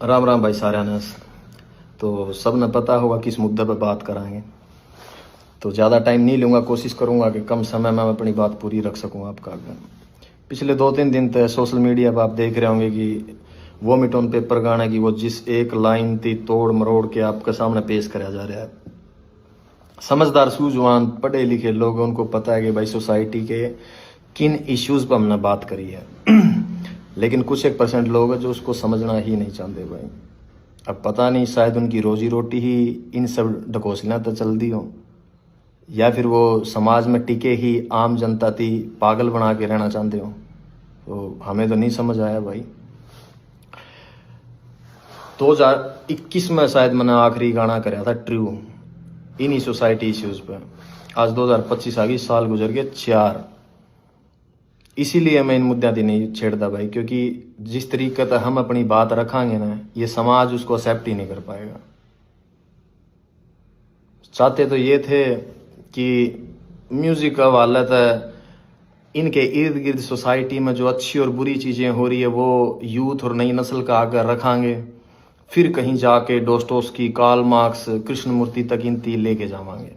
राम राम भाई सारे ने। तो सब ने पता होगा किस मुद्दे पर बात कराएंगे। तो ज़्यादा टाइम नहीं लूँगा, कोशिश करूँगा कि कम समय में मैं अपनी बात पूरी रख सकूँ आपका आगे। पिछले 2-3 दिन तक सोशल मीडिया पर आप देख रहे होंगे कि वोमिट ऑन पेपर गाने की वो जिस एक लाइन थी तोड़ मरोड़ के आपके सामने पेश कराया जा रहा है। समझदार सूझवान पढ़े लिखे लोग, उनको पता है कि भाई सोसाइटी के किन इश्यूज़ पर हमने बात करी है लेकिन कुछ 1% लोग हैं जो उसको समझना ही नहीं चाहते भाई। अब पता नहीं, शायद उनकी रोजी रोटी ही इन सब ढकोसलियाँ तो चलती हो, या फिर वो समाज में टिके ही आम जनता थी पागल बना के रहना चाहते हो। तो हमें तो नहीं समझ आया भाई। 2021 में शायद मैंने आखिरी गाना कराया था ट्रू इन्हीं सोसाइटी इश्यूज़ पे। आज 2025 आ गई, साल गुजर गए 4। इसीलिए मैं इन मुद्दों की नहीं छेड़ता भाई, क्योंकि जिस तरीके से हम अपनी बात रखांगे ना, ये समाज उसको एक्सेप्ट ही नहीं कर पाएगा। चाहते तो ये थे कि म्यूजिक का वालत है, इनके इर्द गिर्द सोसाइटी में जो अच्छी और बुरी चीज़ें हो रही है वो यूथ और नई नस्ल का आगे रखांगे, फिर कहीं जाके डोस्टोव्स्की, कार्ल मार्क्स, कृष्णमूर्ति तक इनती लेके जावांगे।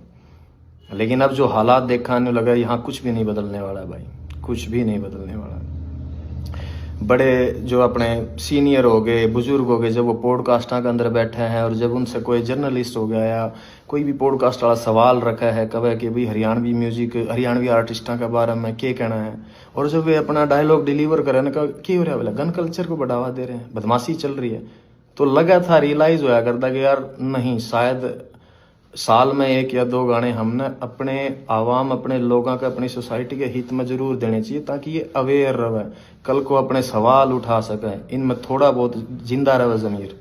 लेकिन अब जो हालात देखने लगा, यहाँ कुछ भी नहीं बदलने वाला भाई, कुछ भी नहीं बदलने वाला। बड़े जो अपने सीनियर हो गए, बुजुर्ग हो गए, जब वो पॉडकास्टां के अंदर बैठे हैं और जब उनसे कोई जर्नलिस्ट हो गया या कोई भी पॉडकास्ट वाला सवाल रखा है कब कि भाई हरियाणवी म्यूजिक, हरियाणवी आर्टिस्टा के बारे में क्या कहना है, और जब वे अपना डायलॉग डिलीवर करें ना, क्या हो रहा है बोला, गन कल्चर को बढ़ावा दे रहे हैं, बदमाशी चल रही है, तो लगा था रियलाइज होया करता कि यार नहीं, शायद साल में 1 या 2 गाने हमने अपने आवाम, अपने लोगों के, अपनी सोसाइटी के हित में जरूर देने चाहिए, ताकि ये अवेयर रहे, कल को अपने सवाल उठा सके, इनमें थोड़ा बहुत जिंदा रहे ज़मीर।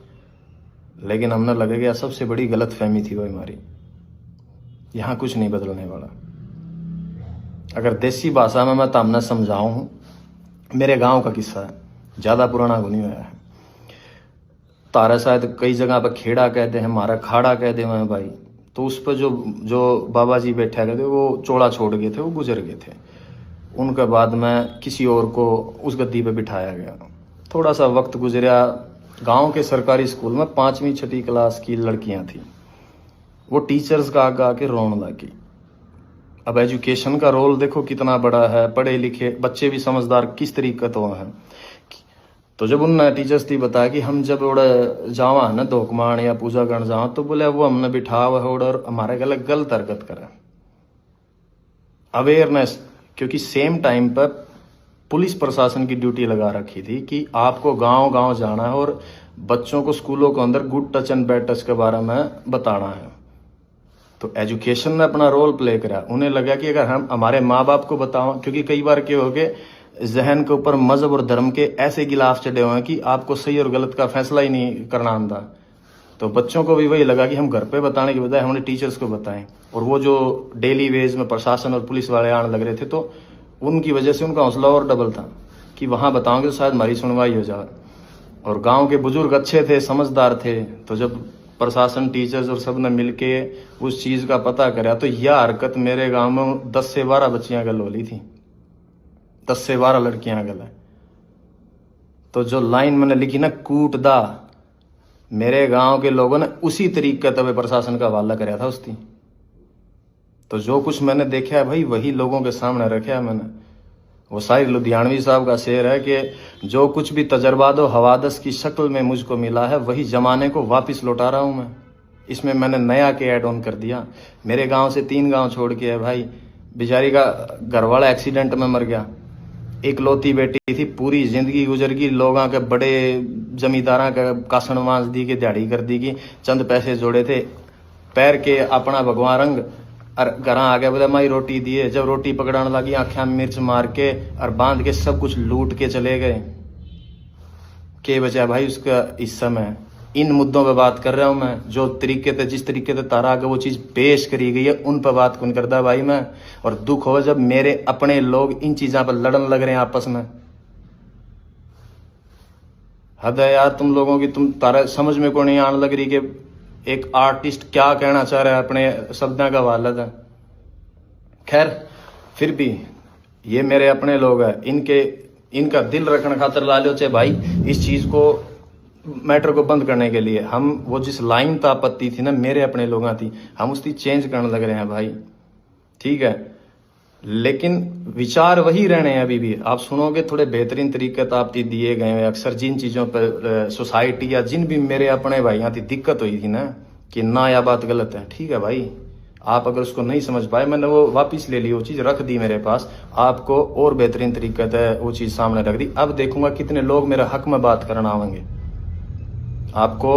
लेकिन हमने लगेगा सबसे बड़ी गलत फहमी थी वो हमारी। यहाँ कुछ नहीं बदलने वाला। अगर देसी भाषा में मैं तमने समझाऊं, मेरे गांव का किस्सा है, ज़्यादा पुराना नहीं हुआ है। तारा शायद कई जगह पर खेड़ा कहते हैं, हमारा खाड़ा कहते हैं भाई। तो उस पर जो बाबा जी बैठा गए थे वो चोला छोड़ गए थे, वो गुजर गए थे। उनके बाद में किसी और को उस गद्दी पे बिठाया गया। थोड़ा सा वक्त गुजरा, गांव के सरकारी स्कूल में 5वीं 6वीं क्लास की लड़कियां थी, वो टीचर्स का आगे आके रोने लगी। अब एजुकेशन का रोल देखो कितना बड़ा है, पढ़े लिखे बच्चे भी समझदार किस तरीके तो हैं। तो जब उन टीचर्स थी बताया कि हम जब उड़े जावा ना धोकमान या पूजा करने जावा, तो बोले वो हमने बिठा हुआ और हमारे गलत हरकत करे। अवेयरनेस, क्योंकि सेम टाइम पर पुलिस प्रशासन की ड्यूटी लगा रखी थी कि आपको गांव गांव जाना है और बच्चों को स्कूलों के अंदर good touch and bad touch के बारे में बताना है। तो एजुकेशन ने अपना रोल प्ले करा। उन्हें लगा कि अगर हम हमारे माँ बाप को बताओ, क्योंकि कई बार क्या हो गए, जहन के ऊपर मजहब और धर्म के ऐसे गिलाफ चढ़े हुए हैं कि आपको सही और गलत का फैसला ही नहीं करना आता। तो बच्चों को भी वही लगा कि हम घर पे बताने की बजाय हमने टीचर्स को बताएं। और वो जो डेली वेज में प्रशासन और पुलिस वाले आने लग रहे थे, तो उनकी वजह से उनका हौसला और डबल था कि वहां बताओगे तो शायद हमारी सुनवाई हो जाए। और गाँव के बुजुर्ग अच्छे थे, समझदार थे, तो जब प्रशासन, टीचर्स और सब ने मिलके उस चीज का पता करा, तो यह हरकत मेरे गाँव में 10 से 12 बच्चियां गल होली थी, 10 से 12 लड़कियां गल है। तो जो लाइन मैंने लिखी ना, कूट दा, मेरे गांव के लोगों ने उसी तरीके तब प्रशासन का हवाला कराया था उसकी। तो जो कुछ मैंने देखा है भाई, वही लोगों के सामने रखा है मैंने। वो शायर लुधियानवी साहब का शेर है कि जो कुछ भी तजर्बा दो हवादस की शक्ल में मुझको मिला है, वही जमाने को वापस लौटा रहा हूं मैं। इसमें मैंने नया के ऐड ऑन कर दिया। मेरे गांव से 3 गांव छोड़ के है भाई, बेचारी का घरवाला एक्सीडेंट में मर गया, एक लौती बेटी थी, पूरी जिंदगी गुजर गई, लोगों के बड़े जमींदारा का कासन वांस दी के दिहाड़ी कर दी की, चंद पैसे जोड़े थे, पैर के अपना भगवान रंग और घर आ गया, बोला माई रोटी दिए। जब रोटी पकड़ाने लगी, आँखें मिर्च मार के और बांध के सब कुछ लूट के चले गए। के बचा भाई उसका हिस्सा में। इन मुद्दों पे बात कर रहा हूं मैं, जो तरीके से, जिस तरीके से तारा आगे वो चीज पेश करी गई है, उन पर बात कौन करता भाई मैं। और दुख हो जब मेरे अपने लोग इन चीजों पर लड़न लग रहे हैं आपस में। हद है यार तुम लोगों की, तुम तारा समझ में को नहीं आने लग रही कि एक आर्टिस्ट क्या कहना चाह रहा है अपने शब्दों का वालद है। खैर फिर भी ये मेरे अपने लोग हैं, इनका दिल रखने खातर ला लो चाहे भाई, इस चीज को मैटर को बंद करने के लिए हम वो जिस लाइन तो आपत्ति थी ना मेरे अपने लोगों थी, हम उसकी चेंज करने लग रहे हैं भाई, ठीक है। लेकिन विचार वही रहने हैं अभी भी। आप सुनोगे थोड़े बेहतरीन तरीके तो आप दिए गए हैं। अक्सर जिन चीज़ों पर सोसाइटी या जिन भी मेरे अपने भाइयों थी दिक्कत हुई थी ना कि ना यह बात गलत है, ठीक है भाई, आप अगर उसको नहीं समझ पाए, मैंने वो वापस ले ली, वो चीज़ रख दी मेरे पास, आपको और बेहतरीन तरीके से वो चीज़ सामने रख दी। अब देखूंगा कितने लोग मेरे हक में बात करना आवेंगे। आपको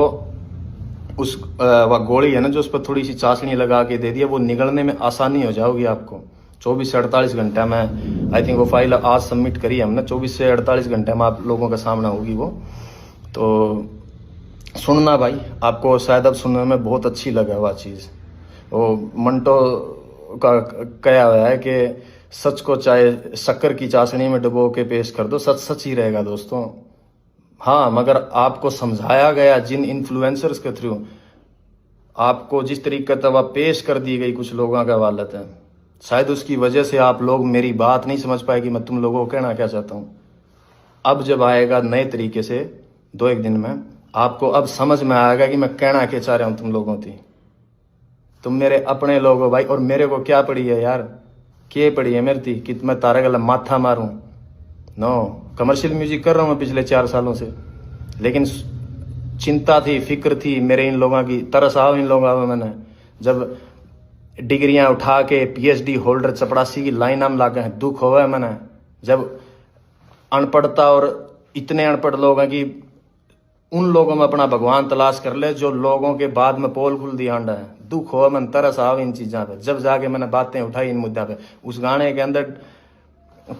उस वह गोली है ना जो उस पर थोड़ी सी चाशनी लगा के दे दिया, वो निगलने में आसानी हो जाओगी आपको। 24 से 48 घंटा में, आई थिंक वो फाइल आज सबमिट करी है हमने, 24 से 48 घंटे में आप लोगों का सामना होगी वो। तो सुनना भाई, आपको शायद अब सुनने में बहुत अच्छी लगे वह चीज़। वो मंटो का कहा हुआ है कि सच को चाहे शक्कर की चाशनी में डुबो के पेश कर दो, सच सच ही रहेगा दोस्तों। हाँ, मगर आपको समझाया गया जिन इन्फ्लुएंसर्स के थ्रू, आपको जिस तरीके से वह पेश कर दी गई कुछ लोगों का वालत है, शायद उसकी वजह से आप लोग मेरी बात नहीं समझ पाए कि मैं तुम लोगों को कहना क्या चाहता हूँ। अब जब आएगा नए तरीके से 2-1 दिन में, आपको अब समझ में आएगा कि मैं कहना क्या चाह रहा हूँ तुम लोगों की। तुम मेरे अपने लोग हो भाई, और मेरे को क्या पड़ी है यार, क्या पड़ी है मेरी थी कि मैं तारे गला माथा मारूं? नो, कमर्शियल म्यूजिक कर रहा हूँ मैं पिछले 4 सालों से, लेकिन चिंता थी, फिक्र थी मेरे इन लोगों की, तरस आओ इन लोगों में। मैंने जब डिग्रियां उठा के पीएचडी होल्डर चपड़ासी की लाइन में लागे हैं, दुख होगा मैंने। जब अनपढ़ता और इतने अनपढ़ लोग हैं कि उन लोगों में अपना भगवान तलाश कर ले जो लोगों के बाद में पोल खुल दिया अंडा है, दुख हो, मन तरस आओ इन चीज़ों पे। जब जाके मैंने बातें उठाई इन मुद्दा पे, उस गाने के अंदर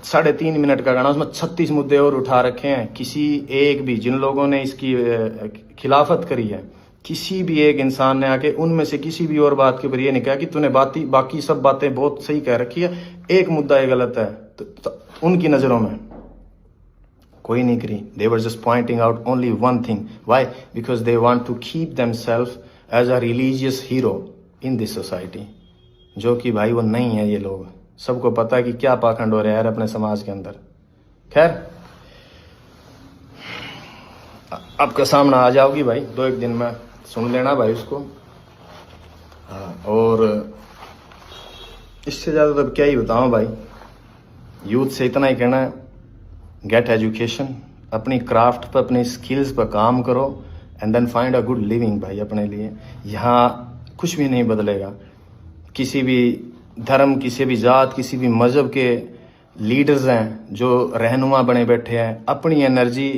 3.5 मिनट का गाना, उसमें 36 मुद्दे और उठा रखे हैं। किसी एक भी, जिन लोगों ने इसकी खिलाफत करी है, किसी भी एक इंसान ने आके उनमें से किसी भी और बात के ऊपर ये नहीं कहा कि तूने बाकी सब बातें बहुत सही कह रखी है, एक मुद्दा ये गलत है। तो उनकी नज़रों में कोई नहीं करी। They were just pointing out only one thing. Why? Because they want to keep themselves as a religious hero in this society. जो कि भाई वो नहीं है ये लोग। सबको पता है कि क्या पाखंड हो रहा है यार अपने समाज के अंदर। खैर, आपका सामना आ जाओगी भाई 2-1 दिन में, सुन लेना भाई उसको। और इससे ज़्यादा तो क्या ही बताऊँ भाई, यूथ से इतना ही कहना है, गेट एजुकेशन, अपनी क्राफ्ट पर, अपनी स्किल्स पर काम करो, and then find a good living भाई अपने लिए। यहाँ कुछ भी नहीं बदलेगा। किसी भी धर्म, किसी भी जात, किसी भी मज़हब के लीडर्स हैं जो रहनुमा बने बैठे हैं, अपनी एनर्जी,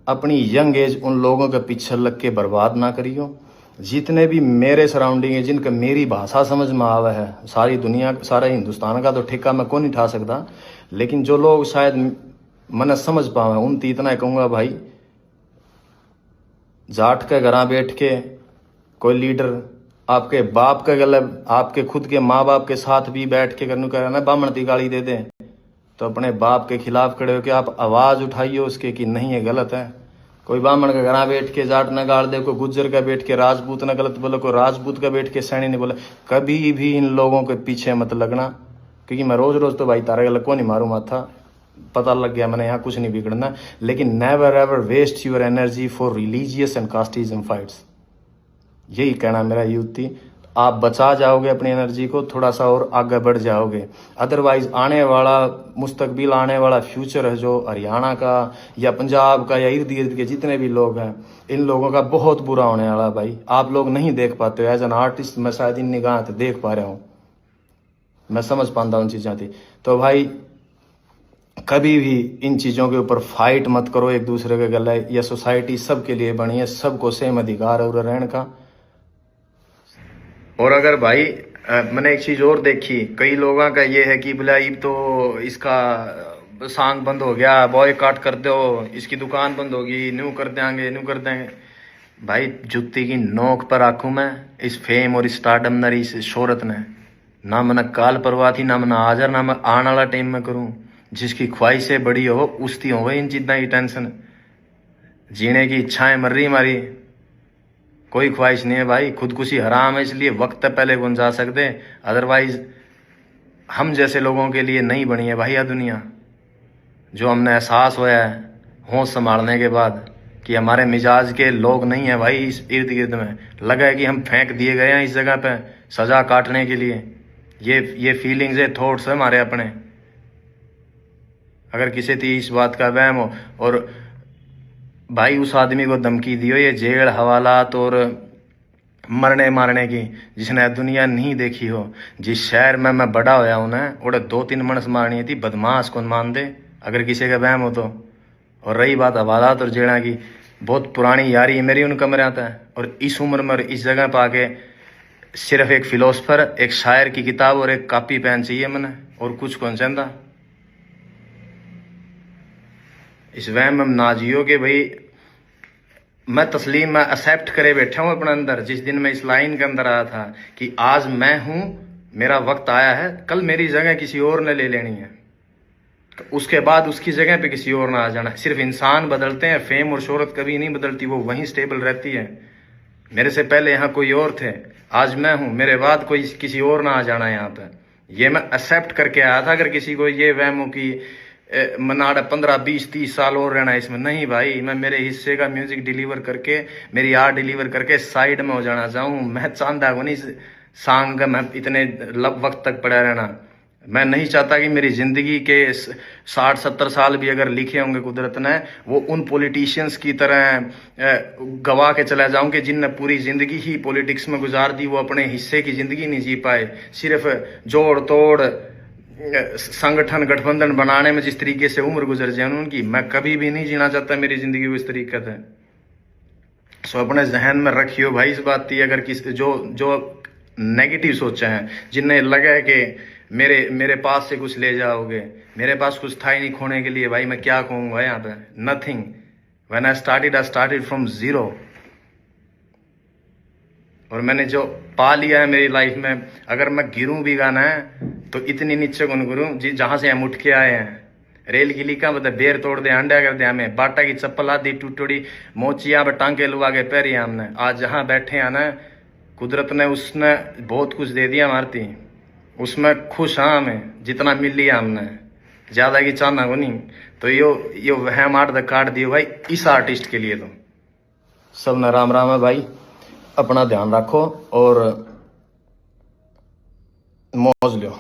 अपनी यंग एज उन लोगों के पीछे लग के बर्बाद ना करियो। जितने भी मेरे सराउंडिंग है, जिनका मेरी भाषा समझ में आवा है, सारी दुनिया, सारा हिंदुस्तान का तो ठेका मैं कौन नहीं उठा सकता, लेकिन जो लोग शायद मन समझ पावे उन इतना कहूँगा भाई, जाट के घर बैठ के कोई लीडर आपके बाप का गलत, आपके खुद के माँ बाप के साथ भी बैठ के करने का ना बामण की गाली दे दें, तो अपने बाप के खिलाफ खड़े हो के आप आवाज़ उठाइए उसके कि नहीं ये गलत है। कोई ब्राह्मण का घर बैठ के जाट न गाड़ दे, कोई गुज्जर का बैठ के राजपूत न गलत बोले, कोई राजपूत का बैठ के सैनी नहीं बोले। कभी भी इन लोगों के पीछे मत लगना, क्योंकि मैं रोज रोज तो भाई तारे गलत को नहीं मारूँ माथा, पता लग गया मैंने यहाँ कुछ नहीं बिगड़ना। लेकिन never ever waste your energy for religious and casteism fights, यही कहना मेरा यूथ थी। आप बचा जाओगे अपनी एनर्जी को, थोड़ा सा और आगे बढ़ जाओगे। अदरवाइज आने वाला मुस्तकबिल, आने वाला फ्यूचर है जो हरियाणा का या पंजाब का या इर्द गिर्द के जितने भी लोग हैं, इन लोगों का बहुत बुरा होने वाला भाई। आप लोग नहीं देख पाते हो, एज एन आर्टिस्ट मैं शायद इन निगाह से देख पा रहा हूँ, मैं समझ पाता हूँ चीज़ें थी। तो भाई कभी भी इन चीज़ों के ऊपर फाइट मत करो एक दूसरे के गले। या सोसाइटी सबके लिए बनी है, सबको सेम अधिकार है और रहने का। और अगर भाई मैंने एक चीज़ और देखी, कई लोगों का ये है कि बोला ये तो इसका सॉन्ग बंद हो गया, बॉयकॉट कर दो, इसकी दुकान बंद होगी, न्यू कर देंगे, न्यू कर देंगे। भाई जुत्ती की नोक पर आंखों में इस फेम और इस स्टारडम न इस शोहरत ने, ना मैंने काल परवाह थी, ना मैंने आज ना मैं आने वाला टाइम में करूँ। जिसकी ख्वाहिशें बड़ी हो उसकी हो इन चीज़ों की टेंशन, जीने की इच्छाएं मर रही हमारी, कोई ख्वाहिश नहीं है भाई। खुदकुशी हराम है, इसलिए वक्त पहले कौन जा सकते, अदरवाइज हम जैसे लोगों के लिए नहीं बनी है भाई यह दुनिया। जो हमने एहसास होया है होश संभालने के बाद कि हमारे मिजाज के लोग नहीं है भाई इस इर्द गिर्द में। लगा है कि हम फेंक दिए गए हैं इस जगह पे सजा काटने के लिए। ये फीलिंग्स है, थॉट्स है हमारे अपने। अगर किसी थी इस बात का वहम हो, और भाई उस आदमी को धमकी दियो ये जेल हवालात और मरने मारने की, जिसने दुनिया नहीं देखी हो। जिस शहर में मैं बड़ा होया हूं ना, उड़े 2-3 मनस मारनी थी, बदमाश कौन मान दे अगर किसी का वहम हो तो। और रही बात हवालात और जेड़ा की, बहुत पुरानी यारी है मेरी उन कमरे आता है। और इस उम्र में और इस जगह पर आके सिर्फ एक फिलोसफर, एक शायर की किताब और एक कॉपी पेन चाहिए मैंने, और कुछ कौन चाहता। इस वहम में ना जियो कि भाई मैं तस्लीम में एक्सेप्ट करे बैठा हूं अपने अंदर। जिस दिन मैं इस लाइन के अंदर आया था कि आज मैं हूं, मेरा वक्त आया है, कल मेरी जगह किसी और ने ले लेनी है, तो उसके बाद उसकी जगह पे किसी और ना आ जाना है। सिर्फ इंसान बदलते हैं, फेम और शोहरत कभी नहीं बदलती, वो वहीं स्टेबल रहती है। मेरे से पहले यहाँ कोई और थे, आज मैं हूं, मेरे बाद कोई किसी और ना आ जाना है यहाँ पे। ये मैं एक्सेप्ट करके आया था। अगर किसी को ये वहम हो कि मनाड़ा 15-20-30 साल और रहना है इसमें, नहीं भाई, मैं मेरे हिस्से का म्यूजिक डिलीवर करके, मेरी आर्ट डिलीवर करके साइड में हो जाना चाहूँ। मैं चाहता हूँ नहीं सॉन्ग में इतने वक्त तक पड़ा रहना। मैं नहीं चाहता कि मेरी जिंदगी के 60-70 साल भी अगर लिखे होंगे कुदरत ने, वो उन पॉलिटिशियंस की तरह गवा के चला जाऊं कि जिनने पूरी जिंदगी ही पॉलिटिक्स में गुजार दी, वो अपने हिस्से की जिंदगी नहीं जी पाए। सिर्फ जोड़ तोड़ संगठन गठबंधन बनाने में जिस तरीके से उम्र गुजर जाए उनकी, मैं कभी भी नहीं जीना चाहता मेरी जिंदगी को इस तरीके से। सो अपने जहन में रखियो भाई इस बात की। अगर किस जो नेगेटिव सोचे हैं, जिन्हें लगा है कि मेरे पास से कुछ ले जाओगे, मेरे पास कुछ था ही नहीं खोने के लिए, भाई मैं क्या कहूँगा यहाँ पे, nothing. When I started from zero. और मैंने जो पा लिया है मेरी लाइफ में, अगर मैं गिरूं भी गाना है तो इतनी नीचे कौन गिरूं जी जहां से हम उठ के आए हैं। रेल की लिखा मतलब बेर तोड़ दे अंडा कर दे हमें, बाटा की चप्पल आधी टूटी मोचिया पर टांके लुआ के पैरी हमने। आज जहां बैठे हैं ना, कुदरत ने उसने बहुत कुछ दे दिया मारती, उसमें खुश हाँ हमें जितना मिल लिया हमने, ज्यादा की चाहना को नहीं। तो यो वहम आर्ट द काट दियो भाई इस आर्टिस्ट के लिए। तो सब न राम राम है भाई, अपना ध्यान रखो और मौज लो।